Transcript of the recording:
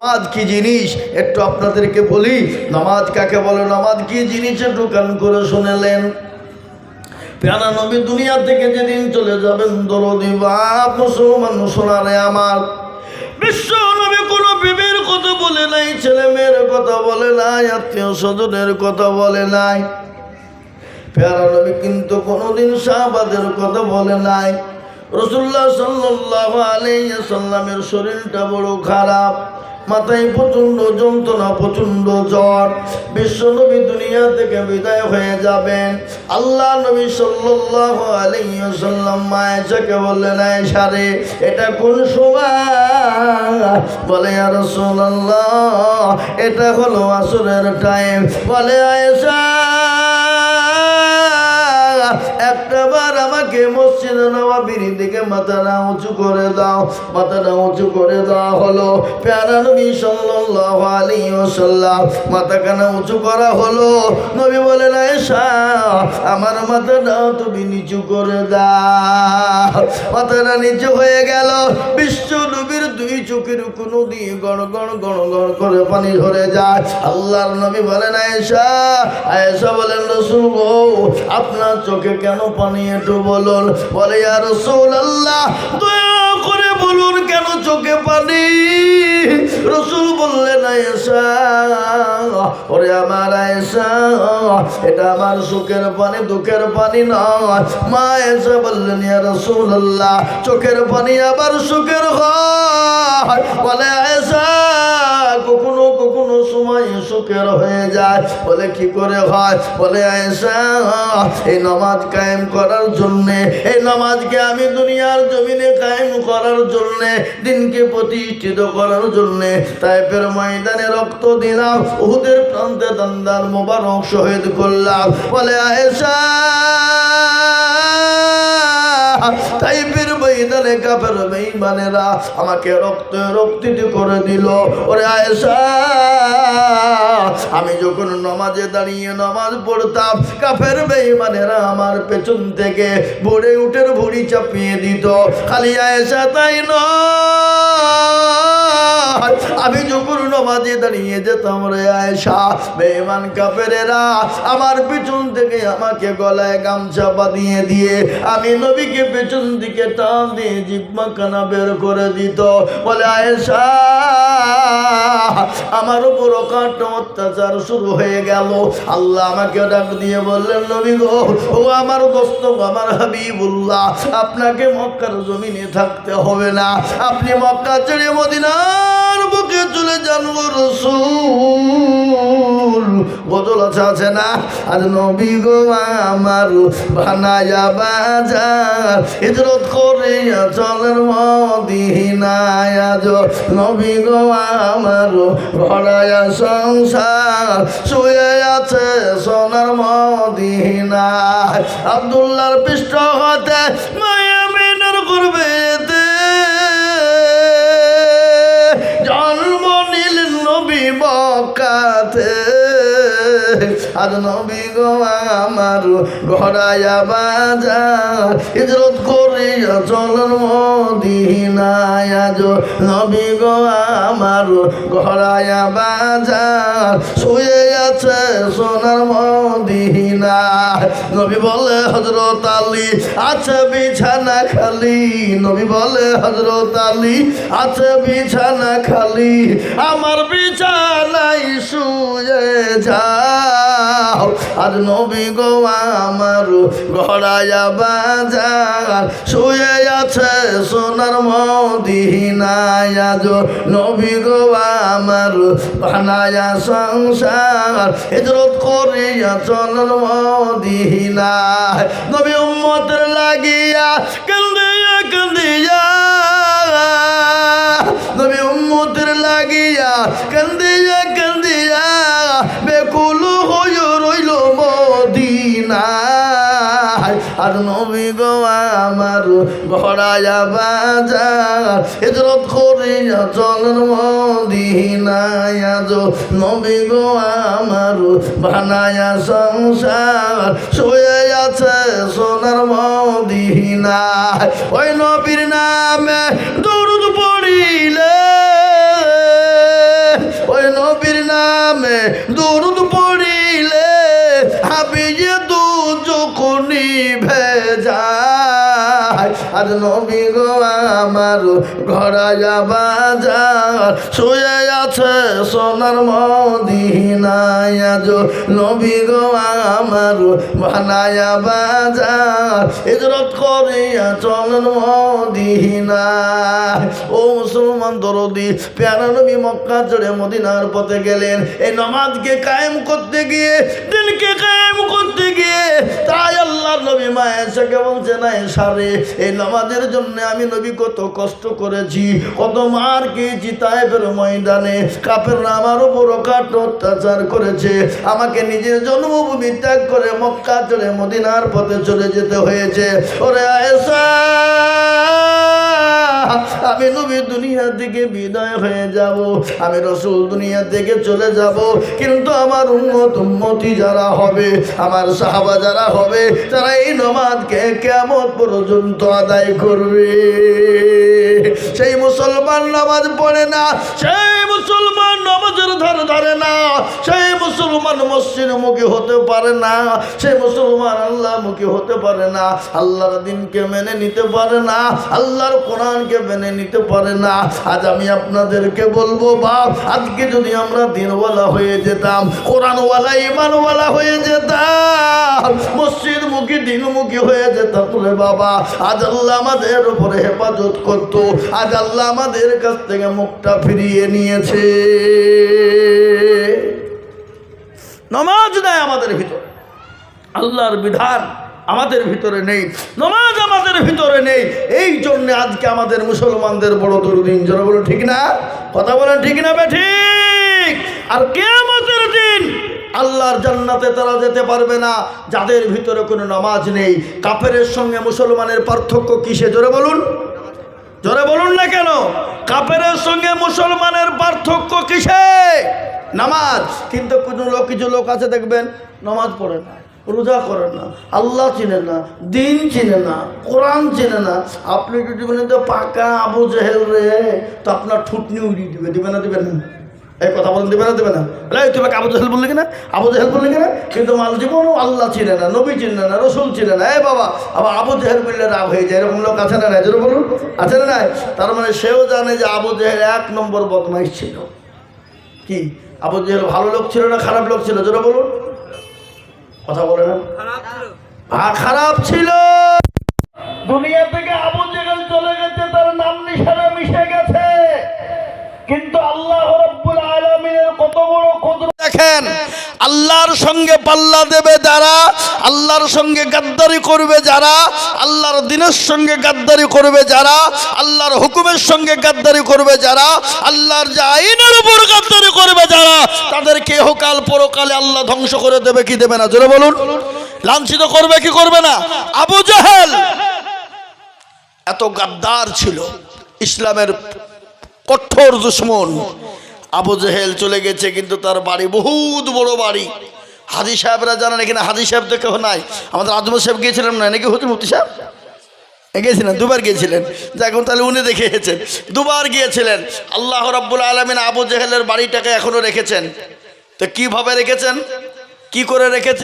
নামাজ কি জিনিস একটু আপনাদেরকে বলি। নামাজ কাকে বলে, নামাজ কি জিনিস একটু কান করে শুনেলেন। প্যারা নবী দুনিয়া থেকে যেদিন চলে যাবেন, দরদি বাপ মুসলমান সোনারে আমার, বিশ্ব নবী কোনো বিবির কথা বলে নাই, ছেলে মেয়ের কথা বলে নাই, আত্মীয় স্বজনের কথা বলে নাই। প্যারা নবী কিন্তু কোনোদিন সাহাবাদের কথা বলে নাই। রাসূলুল্লাহ সাল্লাল্লাহু আলাইহি ওয়াসাল্লামের শরীরটা বড় খারাপ, মাথায় প্রচন্ড যন্ত্রণা, প্রচন্ড জ্বর। বিশ্ব নবী দুনিয়া থেকে বিদায় হয়ে যাবেন। আল্লাহ নবী সাল্লাল্লাহু আলাইহি ওয়াসাল্লাম আয়েশাকে বললেন, আয়েশা রে, এটা কোন সময়? বলে, ইয়া রাসূলুল্লাহ, এটা হলো আসরের টাইম। বলে, আয়েশা, একটাবার আমাকে মসজিদে নববীর দিকে মাথাটা উঁচু করে দাও। মাথাটা উঁচু করে দেওয়া হলো। প্যারা নবী সাল্লাল্লাহু আলাইহি ওয়াসাল্লাম মাথাখানা উঁচু করা হলো। নবী বলেন, আয়েশা, আমার মাথাটাও তুমি নিচু করে দাও। মাথাটা নিচু হয়ে গেল। বিশ্ব নবীর দুই চোখের কোন দিয়ে গড় গড় গড় গড় করে পানি ঝরে যায়। আল্লাহর নবী বলেন, আয়েশা। আয়েশা বলেন, রাসূল গো, আপনার চোখে কেন পানি একটু বলুন। বলে, ইয়া রাসূলুল্লাহ, দয়া করে বলুন কেন চোখে পানি। রাসূল বললেন, আয়েশা, ওরে আমার আয়েশা, এটা আমার সুখের পানি, দুঃখের পানি নয়। মা আয়েশা বললেন, ইয়া রাসূলুল্লাহ, চোখের পানি আবার সুখের হয়। বলে, আয়েশা, কখনো কখনো সময় সুখের হয়ে যায়। বলে, কি করে হয়? বলে, আয়েশা, এই নামাজ কায়েম করার জন্যে, এই নামাজকে আমি দুনিয়ার জমিনে কায়েম করার জন্যে, দিনকে প্রতিষ্ঠিত করার জন্যে তায়েফের ময়দানে রক্ত দিলাম, উহুদের প্রান্তে দান্দার মোবারক শহীদ করলাম। বলে, আয়েশা, তাইফের ময়দানে কাফের বেঈমানেরা আমাকে রক্তিত করে দিল। ওরে আয়েশা, আমি যখন নামাজে দাঁড়িয়ে নামাজ পড়তাম, কাফের বেঈমানেরা আমার পেছন থেকে ভোরে উঠের ভুঁড়ি চাপিয়ে দিত। খালি আয়েশা তাই নয়, আমি যখন নামাজে দাঁড়িয়ে যেতাম, রে আয়েশা, বেঈমান কাফেরেরা আমার পেছন থেকে আমাকে গলায় গামছা বাঁধিয়ে দিয়ে আমি নবীকে পেছন দিকে টান দিয়ে জিহ্বা কানা বের করে দিত। বলে, আয়েশা, আমার উপর অকাট্য অত্যাচার শুরু হয়ে গেল। আল্লাহ আমাকে ডাক দিয়ে বললেন, নবী গো, ও আমার দোস্ত, আমার হাবিবুল্লাহ, আপনাকে মক্কার জমিনে থাকতে হবে না, আপনি মক্কা ছেড়ে মদিনার বুকে চলে যান। রাসূল গজল আছে না, আর নবী গো আমার বানায়া বাজার, হিজরত করে চলেন মদিনায়। আজ নবী গো আমার ভরায়া সংসার, শুয়ে আছে সোনার মদিনায়। আব্দুল্লাহর পৃষ্ঠ হতে মায়া মিনার করবেতে জন্ম নিলেন নবী মক্কাতে। আজ নবী গো আমার ঘরায়া বাজার, হিজরত করিয়া চলেন মদিনায়। আজ নবী গো আমার ঘরায়া বাজার, শুয়ে আছে সোনার মদিনায়। নবী বলে, হযরত আলী আছে বিছানা খালি। নবী বলে, হযরত আলী আছে বিছানা খালি, আমার বিছানায় শুয়ে যাও। আজ নবী গো আমার ঘরায়া বাজার, শুয়ে আছে সোনার মদিনায়। আজ নবী গো আমার বানায়া সংসার, হিজরত করিয়া চলেন মদিনায়। নবী উম্মতের লাগিয়া কান্দিয়া কান্দিয়া, নবী উম্মতের লাগিয়া কান্দিয়া কান্দিয়া বেকুল হয়ে রইল মদিনায়। আর নবী গো আমার ঘরায়া বাজার, হিজরত করিয়া চলেন মদিনায়। আজ নবী গো আমার বানায়া সংসার, শুয়ে আছে সোনার মদিনায়। ওই নবীর নামে দরুদ পড়িলে দুরুদ পড়িলে হাবিয়ে দু যখনই ভেজায় আর নবী গো আমার ঘরায়া বাজার শুয়ে আছে সোনার মদিনায় আজ নবী গো আমার বানায়া বাজার হিজরত করিয়া চলেন মদিনায়। ও মুসলমান দরদি, প্যারা নবী মক্কা ছেড়ে মদিনার পথে গেলেন এই নামাজকে কায়েম করতে গিয়ে, দিনকে কায়েম করতে গিয়ে। তাই আল্লাহর নবী মা এসাকে বলছে, না এসারে এই নামাজের জন্য আমি নবী কত কষ্ট করেছি, কত মার খেয়েছি তায়েফের ময়দানে। কাফেররা আমার উপর কাট অত্যাচার করেছে, আমাকে নিজের জন্মভূমি ত্যাগ করে মক্কা ছেড়ে মদিনার পথে চলে যেতে হয়েছে। ওরে আয়েশা, আমি নবী দুনিয়া থেকে বিদায় হয়ে যাব, আমি রসুল দুনিয়া থেকে চলে যাব, কিন্তু আমার উম্মতি যারা হবে, আমার সাহাবা যারা হবে, তারা এই নামাজকে কিয়ামত পর্যন্ত আদায় করবে। সেই মুসলমান নামাজ পড়ে না, সেই মুসলমান নামাজের ধারে ধারে না, সেই মুসলমান মসজিদমুখী হতে পারে না, সেই মুসলমান আল্লাহমুখী হতে পারে না, আল্লাহর দিনকে মেনে নিতে পারে না, আল্লাহর কোরআনকে মেনে নিতে পারে না। আজ আমি আপনাদেরকে বলবো, বাপ, আজকে যদি আমরা দিনওয়ালা হয়ে যেতাম, কোরআনওয়ালা ইমানওয়ালা হয়ে যেতাম, মসজিদমুখী দিনমুখী হয়ে যেতাম রে বাবা, আজ আল্লাহ আমাদের উপরে হেফাজত করত, আজ আল্লাহ আমাদের কাছ থেকে মুখটা ফিরিয়ে নিয়েছে। নামাজ নাই আমাদের ভিতরে, আল্লাহর বিধান আমাদের ভিতরে নেই, নামাজ আমাদের ভিতরে নেই। এই জন্য আজকে আমাদের মুসলমানদের বড় দুর্দিন। যারা বলো ঠিক না, কথা বলেন ঠিক না বে ঠিক। আর কিয়ামতের দিন আল্লাহর জান্নাতে তারা যেতে পারবে না যাদের ভিতরে কোনো নামাজ নেই। কাফেরের সঙ্গে মুসলমানের পার্থক্য কিসে? জোরে বলুন, জোরে বলুন না কেন? কাফেরের সঙ্গে মুসলমানের পার্থক্য কিসে? নামাজ। কিন্তু কিছু লোক আছে দেখবেন নামাজ পড়ে না, রোজা করে না, আল্লাহ চিনে না, দিন চিনে না, কোরআন চিনে না। আপনি যদি বলেন তো পাকা আবু জেহেল রে, তো আপনার ঠুটনি উড়িয়ে দিবে। দিবে না? দিবেন? এই কথা বলেন, দেবে না? দেবে না? তোমাকে আবু জেহেল বললে কিনা, আবু জেহেল বললে কিনা, কিন্তু মাল জীবনও আল্লাহ চিনে না, নবী চিনে না, রসুল চিনে না। বাবা, আবার আবু জেহেল বললে রাগ হয়ে যায়, এরকম লোক আছে না নাই? জোরে বলুন, আছে না নাই? তার মানে সেও জানে যে আবু জেহেল 1 নম্বর বদমাইশ ছিল। কি আবু জেহেল ভালো লোক ছিল না খারাপ লোক ছিল? জোরে বলুন, কথা বলে না? খারাপ ছিল। দুনিয়া থেকে আবু জেহেল চলে গেছে, তার নাম নিশানা মিশে গেছে, কিন্তু আল্লাহ রাব্বুল আলামিনের কত বড় কুদরত দেখেন। আল্লাহর সঙ্গে পাল্লা দেবে যারা, আল্লাহর সঙ্গে গাদ্দারি করবে যারা, আল্লাহর দ্বীনের সঙ্গে গাদ্দারি করবে যারা, আল্লাহর হুকুমের সঙ্গে গাদ্দারি করবে যারা, আল্লাহর যে আইনের উপর গাদ্দারি করবে যারা, তাদেরকে ইহকাল পরকালে আল্লাহ ধ্বংস করে দেবে কি দেবে না? জোরে বলুন, লাঞ্ছিত করবে কি করবে না? আবু জেহেল এত গাদ্দার ছিল, ইসলামের কঠোর দুশমন। আবু জেহেল চলে গেছে, কিন্তু তার বাড়ি বহুত বড় বাড়ি। হাজী সাহেবরা জানেন, এখানে হাজী সাহেব তো কেউ নাই। আমাদের আজমল সাহেব গিয়েছিলেন না নাকি? হচ্ছে মুফতি সাহেব গিয়েছিলেন, 2 বার গিয়েছিলেন। এখন তাহলে উনি দেখে এসেছেন, 2 বার গিয়েছিলেন। আল্লাহ রাব্বুল আলামিন আবু জেহেলের বাড়িটাকে এখনো রেখেছেন। তো কিভাবে রেখেছেন, কি করে রেখেছেন?